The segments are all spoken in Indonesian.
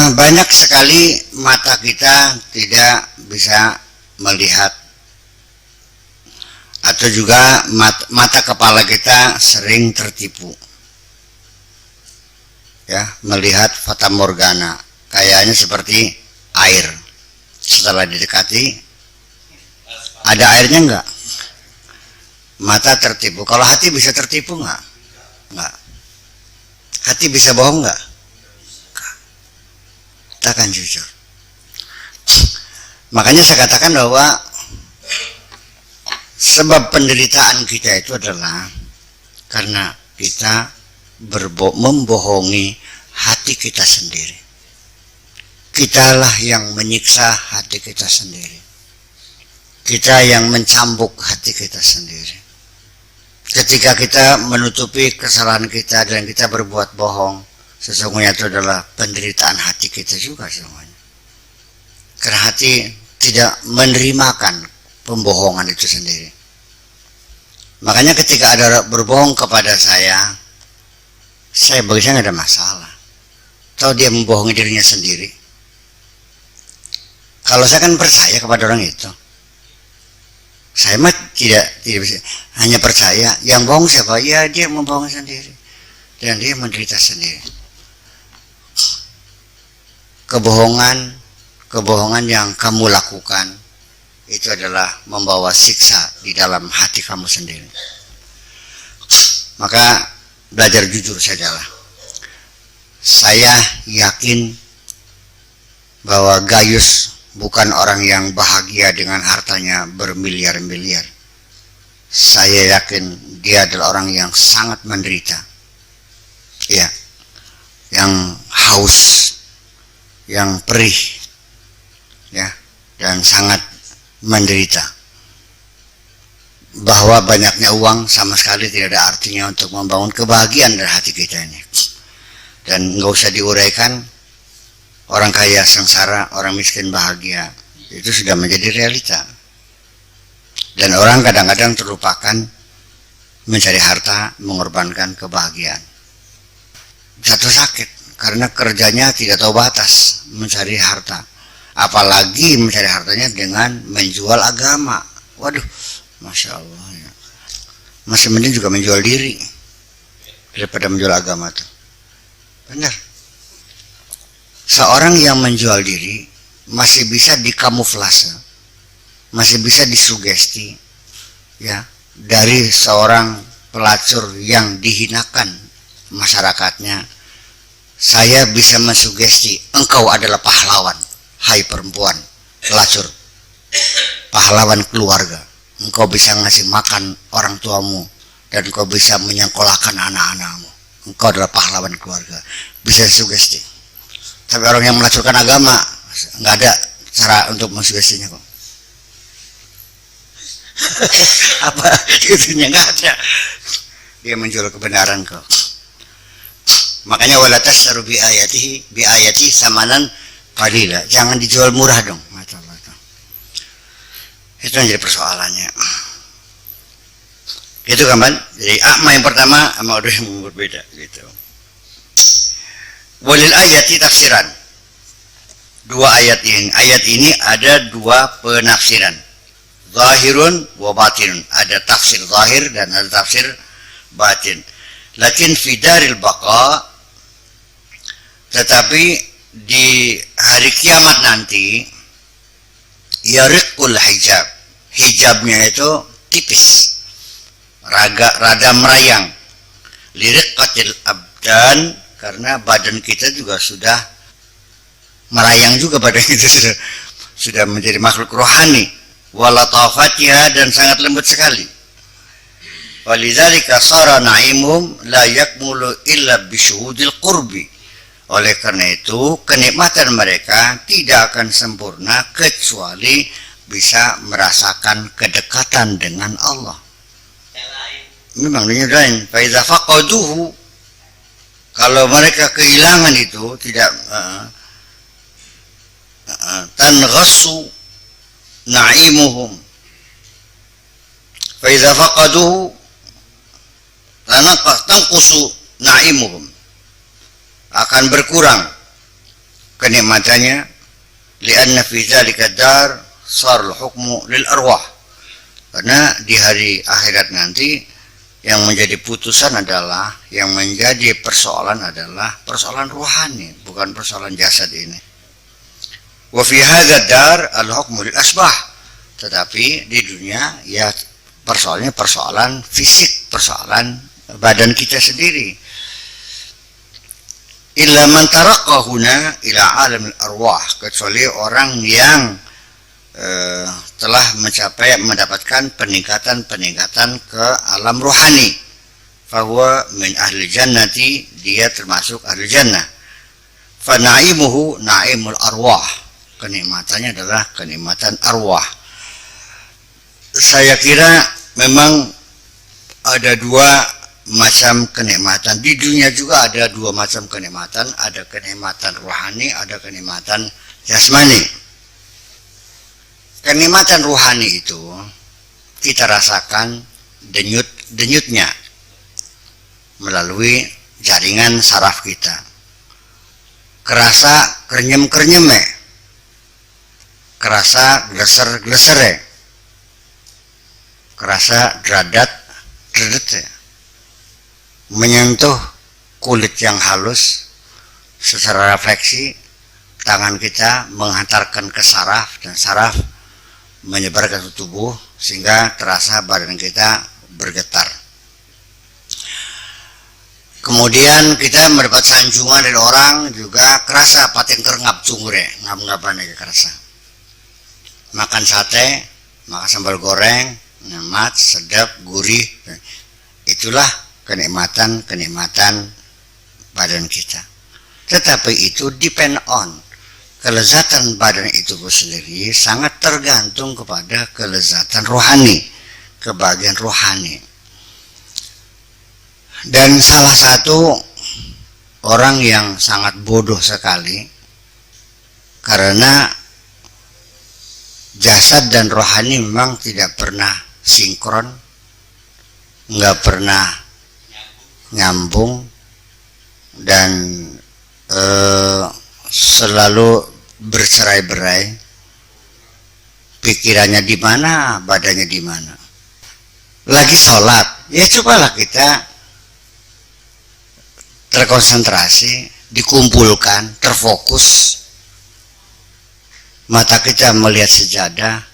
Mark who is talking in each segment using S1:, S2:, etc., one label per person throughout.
S1: Banyak sekali mata kita tidak bisa melihat, atau juga mata kepala kita sering tertipu, ya, melihat fata morgana, kayaknya seperti air. Setelah didekati, ada airnya enggak? Mata tertipu. Kalau hati bisa tertipu enggak? Enggak. Hati bisa bohong enggak? Kita akan jujur. Makanya saya katakan bahwa sebab penderitaan kita itu adalah karena kita membohongi hati kita sendiri. Kitalah yang menyiksa hati kita sendiri. Kita yang mencambuk hati kita sendiri. Ketika kita menutupi kesalahan kita dan kita berbuat bohong, sesungguhnya itu adalah penderitaan hati kita juga semuanya. Karena hati tidak menerimakan pembohongan itu sendiri. Makanya ketika ada berbohong kepada saya bagi saya nggak ada masalah. Tahu dia membohongi dirinya sendiri. Kalau saya kan percaya kepada orang itu. Saya mah tidak bisa, hanya percaya. Yang bohong siapa? Ya dia membohong sendiri dan dia menderita sendiri. Kebohongan yang kamu lakukan itu adalah membawa siksa di dalam hati kamu sendiri. Maka belajar jujur sajalah. Saya yakin bahwa Gayus bukan orang yang bahagia dengan hartanya bermiliar-miliar. Saya yakin dia adalah orang yang sangat menderita. Ya, yang haus, yang perih, ya, dan sangat menderita. Bahwa banyaknya uang sama sekali tidak ada artinya untuk membangun kebahagiaan dari hati kita ini. Dan nggak usah diuraikan, orang kaya sengsara, orang miskin bahagia, itu sudah menjadi realita. Dan orang kadang-kadang terlupakan mencari harta, mengorbankan kebahagiaan. Jatuh sakit karena kerjanya tidak tahu batas mencari harta. Apalagi mencari hartanya dengan menjual agama. Waduh, Masya Allah ya. Masih mending juga menjual diri daripada menjual agama tuh. Benar. Seorang yang menjual diri masih bisa dikamuflase, masih bisa disugesti, ya, dari seorang pelacur yang dihinakan masyarakatnya. Saya bisa mensugesti engkau adalah pahlawan. Hai perempuan pelacur, pahlawan keluarga, engkau bisa ngasih makan orang tuamu dan engkau bisa menyekolahkan anak-anakmu, engkau adalah pahlawan keluarga. Bisa sugesti. Tapi orang yang melacurkan agama nggak ada cara untuk mensugestinya kok. Apa itunya nggak ada. Dia menjual kebenaran kok. Makanya wala tasyaru bi ayati samanan qalila. Jangan dijual murah dong. Itu yang jadi persoalannya. Itu kan, Ban? Jadi akma yang pertama sama udah yang berbeda gitu. Walil ayati tafsiran. Dua ayat ini ada dua penafsiran. Zahirun wa batinun. Ada tafsir zahir dan ada tafsir batin. Lakin fi daril baqa, tetapi di hari kiamat nanti yariqul hijab, hijabnya itu tipis, rada merayang, liriqatil abdan, karena badan kita juga sudah merayang juga, badan kita sudah menjadi makhluk rohani, walatafatiha, dan sangat lembut sekali. Walidzalika sara na'imuhum la yakmulu illa bisyuhudil qurbi. Oleh karena itu kenikmatan mereka tidak akan sempurna kecuali bisa merasakan kedekatan dengan Allah. Memang dunia lain. Fa idza faqaduhu, kalau mereka kehilangan itu, tidak tanghassu na'imuhum. Fa idza faqaduhu tanqusu na'imuhum, akan berkurang kenikmatannya, li'anna fi dzalika dar sar hukmu lil arwah, karena di hari akhirat nanti yang menjadi putusan adalah, yang menjadi persoalan adalah persoalan ruhani, bukan persoalan jasad ini. Wa fi hadzal dar al hukmu lil asbah, tetapi di dunia ya persoalannya persoalan fisik, persoalan badan kita sendiri. Illa man taraqqa huna ila alam al arwah, kecuali orang yang telah mendapatkan peningkatan ke alam rohani, fahuwa min ahli jannati, dia termasuk ahli jannah. Fa na'imuhu na'imul arwah, kenikmatannya adalah kenikmatan arwah. Saya kira memang ada dua macam kenikmatan di dunia, juga ada dua macam kenikmatan, ada kenikmatan rohani, ada kenikmatan jasmani. Kenikmatan ruhani itu kita rasakan denyut-denyutnya melalui jaringan saraf kita. Kerasa krenyem-krenyeme, kerasa gleser-glesere, kerasa dradat-dradat, menyentuh kulit yang halus. Secara refleksi tangan kita menghantarkan ke saraf, dan saraf menyebar ke tubuh sehingga terasa badan kita bergetar. Kemudian kita mendapat sanjungan dari orang, juga kerasa pating kerengap cungure, ngap-ngapan aja kerasa. Makan sate, makan sambal goreng, nikmat, sedap, gurih. Itulah kenikmatan badan kita. Tetapi itu depend on, kelezatan badan itu sendiri sangat tergantung kepada kelezatan rohani, kebahagiaan rohani. Dan salah satu orang yang sangat bodoh sekali, karena jasad dan rohani memang tidak pernah sinkron, nggak pernah nyambung, dan selalu bercerai-berai. Pikirannya di mana, badannya di mana. Lagi sholat, ya cobalah kita terkonsentrasi, dikumpulkan, terfokus. Mata kita melihat sejadah,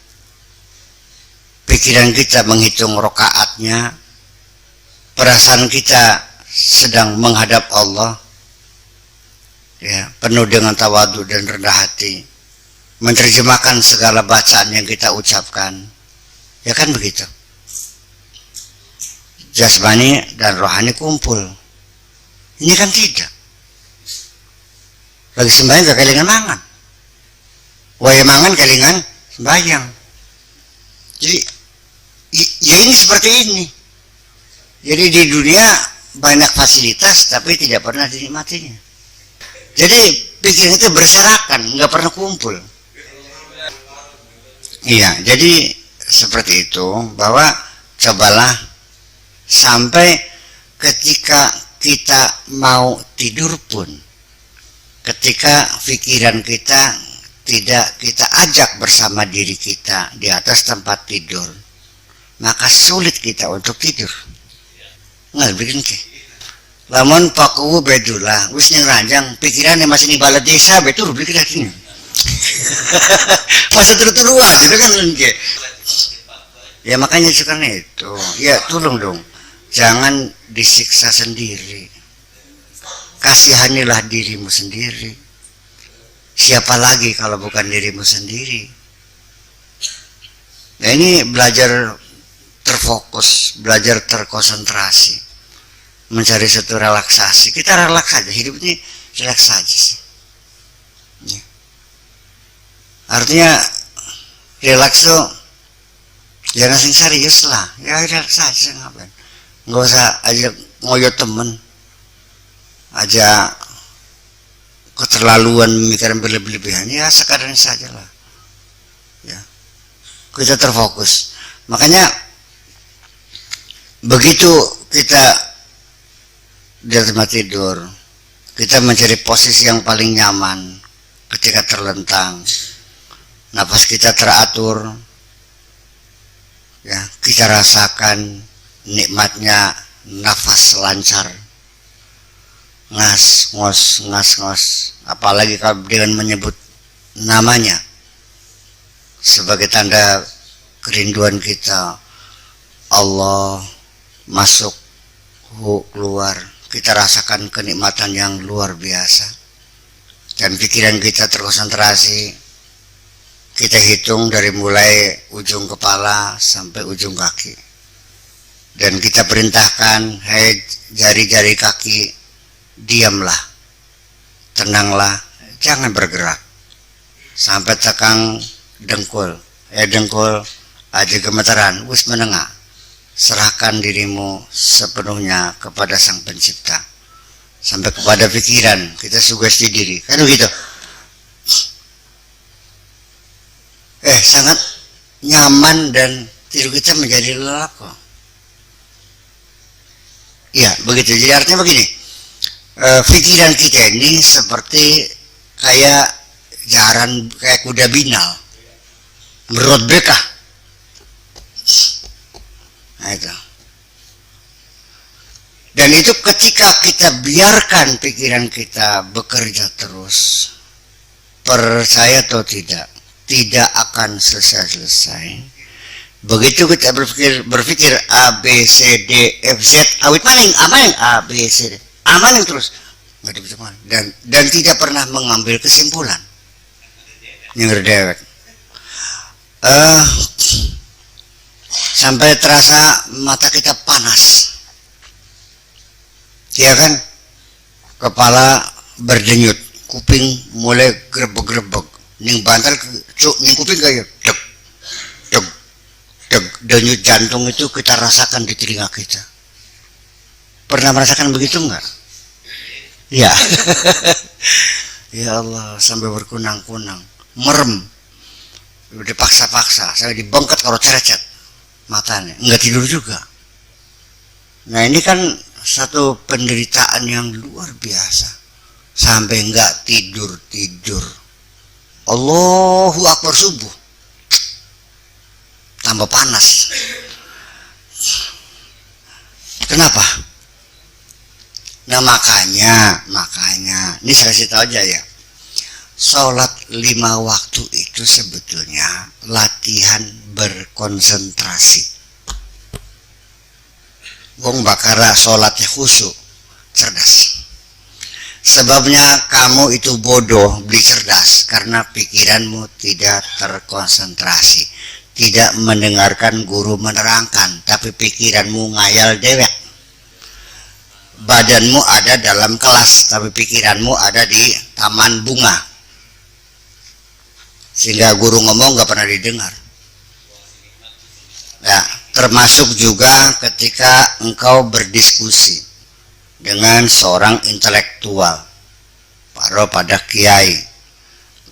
S1: pikiran kita menghitung rokaatnya, perasaan kita sedang menghadap Allah, ya, penuh dengan tawadhu dan rendah hati, menerjemahkan segala bacaan yang kita ucapkan, ya kan begitu. Jasmani dan rohani kumpul. Ini kan tidak. Lagi sembahyang gak kelingan mangan, wae mangan kelingan sembahyang. Jadi ya ini seperti ini. Jadi di dunia banyak fasilitas tapi tidak pernah dinikmatinya. Jadi pikiran itu berserakan, nggak pernah kumpul. Iya, jadi seperti itu, bahwa cobalah sampai ketika kita mau tidur pun, ketika pikiran kita tidak kita ajak bersama diri kita di atas tempat tidur, maka sulit kita untuk tidur. Nggak bikin ke. Lamun pakuwu bedulah, wis ranjang pikirannya masih di balai desa, betul bikin lagi. Masa terturuan, itu kan ke. Ya makanya sekarang itu, ya tolong dong, jangan disiksa sendiri. Kasihanilah dirimu sendiri. Siapa lagi kalau bukan dirimu sendiri? Nah ini belajar terfokus, belajar terkonsentrasi, mencari satu relaksasi. Kita relaks saja, hidup ini relaks saja sih. Ya. Artinya relaks tuh jangan sing serius lah, ya relaks saja, ngapain? Nggak usah aja ngoyo temen, aja keterlaluan memikirkan berlebihan, ya sekadar saja lah. Ya, kita terfokus. Makanya begitu kita di tempat tidur, kita mencari posisi yang paling nyaman, ketika terlentang, nafas kita teratur, ya kita rasakan nikmatnya nafas lancar, ngas ngos, apalagi kalau dengan menyebut namanya sebagai tanda kerinduan kita. Allah masuk, keluar, kita rasakan kenikmatan yang luar biasa, dan pikiran kita terkonsentrasi. Kita hitung dari mulai ujung kepala sampai ujung kaki, dan kita perintahkan, hai jari-jari kaki, diamlah, tenanglah, jangan bergerak sampai tekan dengkul. Dengkul aja gemeteran, wis menengah. Serahkan dirimu sepenuhnya kepada Sang Pencipta, sampai kepada pikiran kita sugesti diri, kan begitu. Sangat nyaman dan tidur kita menjadi lelap kok. Ya begitu. Jadi artinya begini, pikiran kita ini seperti kayak jaran, kayak kuda binal, menurut bekah. Nah itu. Dan itu ketika kita biarkan pikiran kita bekerja terus, percaya atau tidak akan selesai-selesai. Begitu kita berpikir A, B, C, D, F, Z, awit maning, A, B, C, D, maning terus, nggak bisa maning. Dan tidak pernah mengambil kesimpulan. Yang dewek. Sampai terasa mata kita panas, ya kan, kepala berdenyut, kuping mulai grebek-grebek, ning bantal cuk, ning kuping kayak deg deg deg, denyut jantung itu kita rasakan di telinga kita. Pernah merasakan begitu enggak? Ya. Ya Allah, sampai berkunang-kunang, merem, udah paksa-paksa, saya dibengket kalau cerecet matanya, nggak tidur juga. Nah ini kan satu penderitaan yang luar biasa, sampai nggak tidur. Allahu Akbar subuh, tambah panas. Kenapa? Nah makanya ini saya kasih tahu aja ya, sholat 5 waktu itu sebetulnya latihan berkonsentrasi. Wong bakara sholatnya khusyuk, cerdas. Sebabnya kamu itu bodoh beli cerdas, karena pikiranmu tidak terkonsentrasi, tidak mendengarkan guru menerangkan, tapi pikiranmu ngayal dewek. Badanmu ada dalam kelas, tapi pikiranmu ada di taman bunga, sehingga guru ngomong nggak pernah didengar. Ya, termasuk juga ketika engkau berdiskusi dengan seorang intelektual, pada kiai,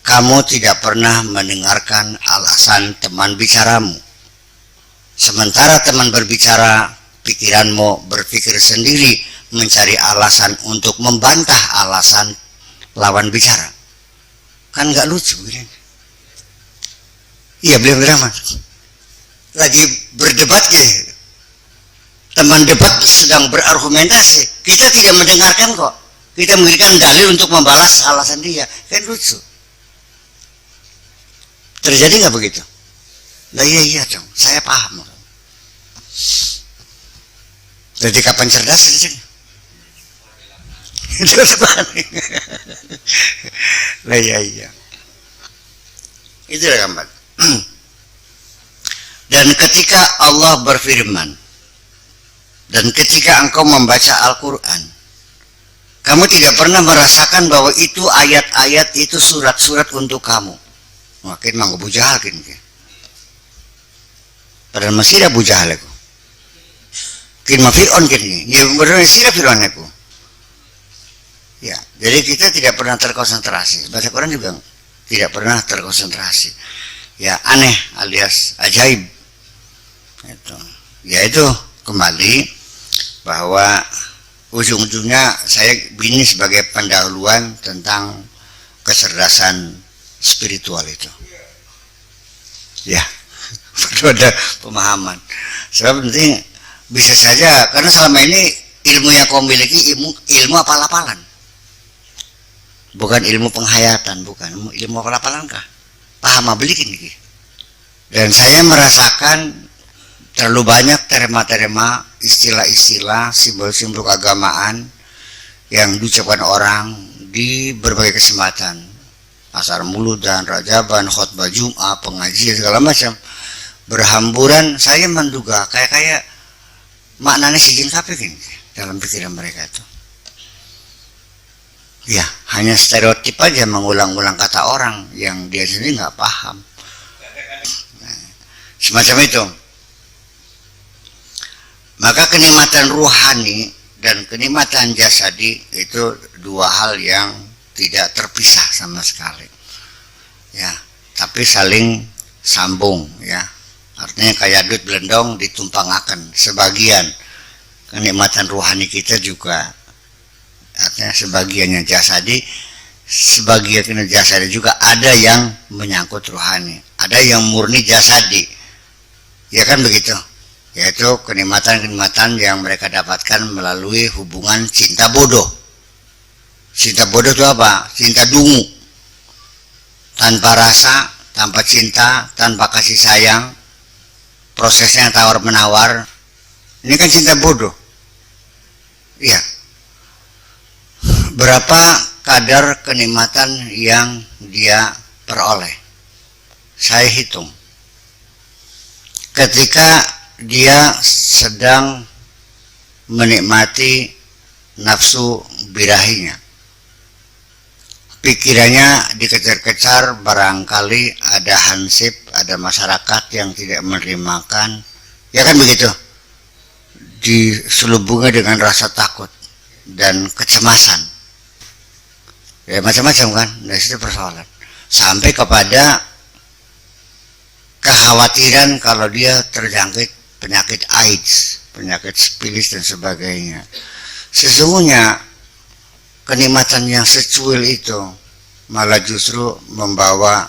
S1: kamu tidak pernah mendengarkan alasan teman bicaramu. Sementara teman berbicara, pikiranmu berpikir sendiri, mencari alasan untuk membantah alasan lawan bicara. Kan nggak lucu ini. Iya, beliau drama. Lagi berdebat gitu. Teman debat sedang berargumentasi, kita tidak mendengarkan kok. Kita memberikan dalil untuk membalas alasan dia. Kan lucu. Terjadi nggak begitu? Nah iya dong, saya paham. Jadi kapan cerdas itu? Nah iya. Itulah gambar. Dan ketika Allah berfirman, dan ketika engkau membaca Al-Quran, kamu tidak pernah merasakan bahwa itu ayat-ayat, itu surat-surat untuk kamu. Makin mang Abu Jahal kan. Padahal masih ada Abu Jahal aku. Kin ma Fir'aun kan ini. Ya benar masih ada Fir'aun aku. Ya, jadi kita tidak pernah terkonsentrasi. Baca Quran juga tidak pernah terkonsentrasi. Ya aneh alias ajaib. Itu kembali bahwa ujung-ujungnya saya ini sebagai pendahuluan tentang kecerdasan spiritual itu. Ya, perlu ada pemahaman. Sebab penting bisa saja karena selama ini ilmu yang kau miliki ilmu apal-apalan, bukan ilmu penghayatan, bukan ilmu apal-apalan kah? Paham belikin ini. Dan saya merasakan terlalu banyak terema-terema, istilah-istilah, simbol-simbol keagamaan yang diucapkan orang di berbagai kesempatan, asar muludan, rajaban, khutbah Jum'ah, pengajian segala macam, berhamburan. Saya menduga kayak maknanya si jin kapik ini dalam pikiran mereka itu. Ya, hanya stereotip aja, mengulang-ulang kata orang yang dia sendiri nggak paham. Nah, semacam itu. Maka kenikmatan ruhani dan kenikmatan jasadi itu dua hal yang tidak terpisah sama sekali. Ya, tapi saling sambung ya. Artinya kayak duit belendong ditumpangkan. Sebagian kenikmatan ruhani kita juga artinya sebagiannya jasadi, sebagian jasadi juga ada yang menyangkut ruhani, ada yang murni jasadi. Ya kan begitu. Yaitu kenikmatan-kenikmatan yang mereka dapatkan melalui hubungan cinta bodoh. Cinta bodoh itu apa? Cinta dungu. Tanpa rasa, tanpa cinta, tanpa kasih sayang. Prosesnya tawar-menawar. Ini kan cinta bodoh. Iya. Berapa kadar kenikmatan yang dia peroleh? Saya hitung. Ketika dia sedang menikmati nafsu birahinya, pikirannya dikejar-kejar, barangkali ada hansip, ada masyarakat yang tidak menerimakan, ya kan begitu, diselubungi dengan rasa takut dan kecemasan, ya macam-macam kan. Dari situ persoalan sampai kepada kekhawatiran kalau dia terjangkit penyakit AIDS, penyakit sifilis dan sebagainya. Sesungguhnya kenikmatan yang secuil itu malah justru membawa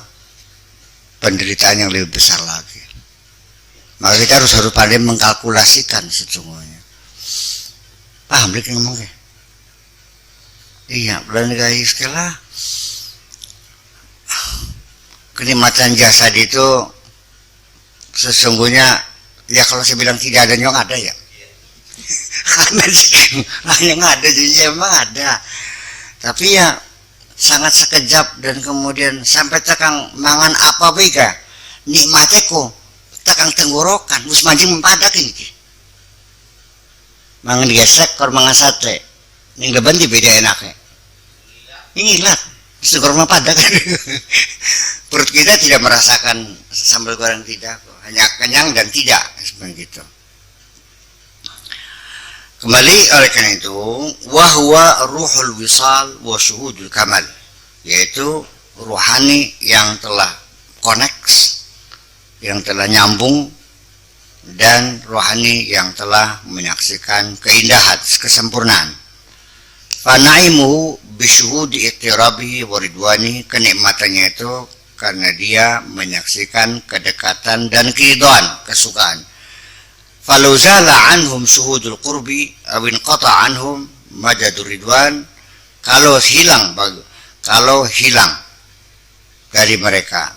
S1: penderitaan yang lebih besar lagi. Maka kita harus pandai mengkalkulasikan sesungguhnya. Paham balik ngomongnya? Iya, berani guys, setelah kenikmatan jasad itu sesungguhnya ya kalau saya bilang tidak ada nyong ada ya. Yang ada jadi emang ada. Tapi ya sangat sekejap dan kemudian sampai tekang mangan apa bega nikmatnya kok tekang tenggorokan mus mancing mempadak ini. Mangan gesek kor mangan sate. Ning leban di beda enaknya. Ini lah. Syukur mempadak. Perut kita tidak merasakan sambal goreng, tidak, hanya kenyang dan tidak seperti itu. Kembali oleh karena itu, wahwa ruhul wisal wa syuhudul kamal, yaitu ruhani yang telah connects, yang telah nyambung, dan rohani yang telah menyaksikan keindahan, kesempurnaan. Fanaimu bisyuhudi iqtirabi waridwani, kenikmatannya itu karena dia menyaksikan kedekatan dan keridhaan, kesukaan. Falau zala anhum syuhudul qurbi awin qata anhum majadur ridwan, kalau hilang dari mereka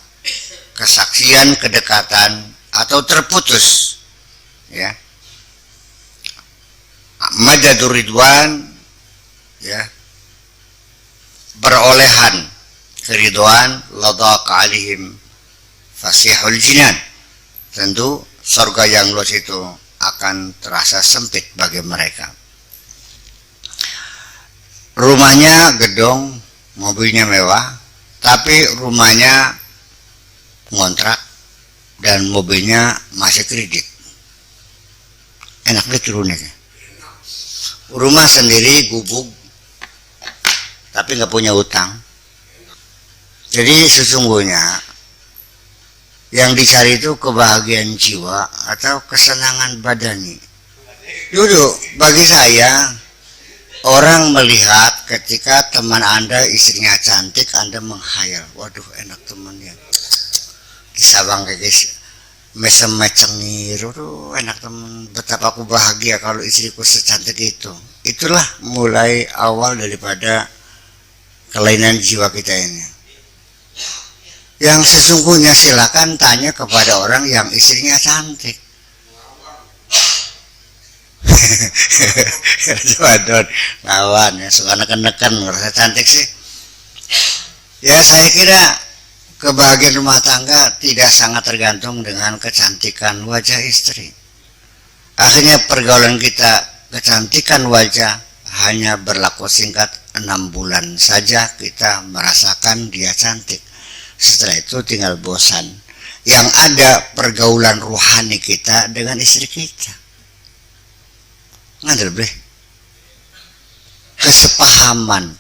S1: kesaksian kedekatan atau terputus ya majadur ridwan ya berolehan keridhaan, ladaq alihim fasihul jinan, tentu surga yang luas itu akan terasa sempit bagi mereka. Rumahnya gedong, mobilnya mewah, tapi rumahnya ngontrak dan mobilnya masih kredit. Enak deh turunnya. Rumah sendiri gubuk, tapi nggak punya utang. Jadi sesungguhnya yang dicari itu kebahagiaan jiwa atau kesenangan badani. Dulu bagi saya Orang melihat ketika teman Anda istrinya cantik, Anda menghayal, waduh enak temannya. Kisah kayak guys, mesem cengir, waduh enak teman, betapa aku bahagia kalau istriku secantik itu. Itulah mulai awal daripada kelainan jiwa kita ini. Yang sesungguhnya silakan tanya kepada orang yang istrinya cantik. Waduh, lawan ya, suka neken-neken ngerasa cantik sih. Ya saya kira kebahagiaan rumah tangga tidak sangat tergantung dengan kecantikan wajah istri. Akhirnya pergaulan kita, kecantikan wajah hanya berlaku singkat 6 bulan saja kita merasakan dia cantik. Setelah itu tinggal bosan. Yang ada pergaulan rohani kita dengan istri kita. Ngandel bleh. Kesepahaman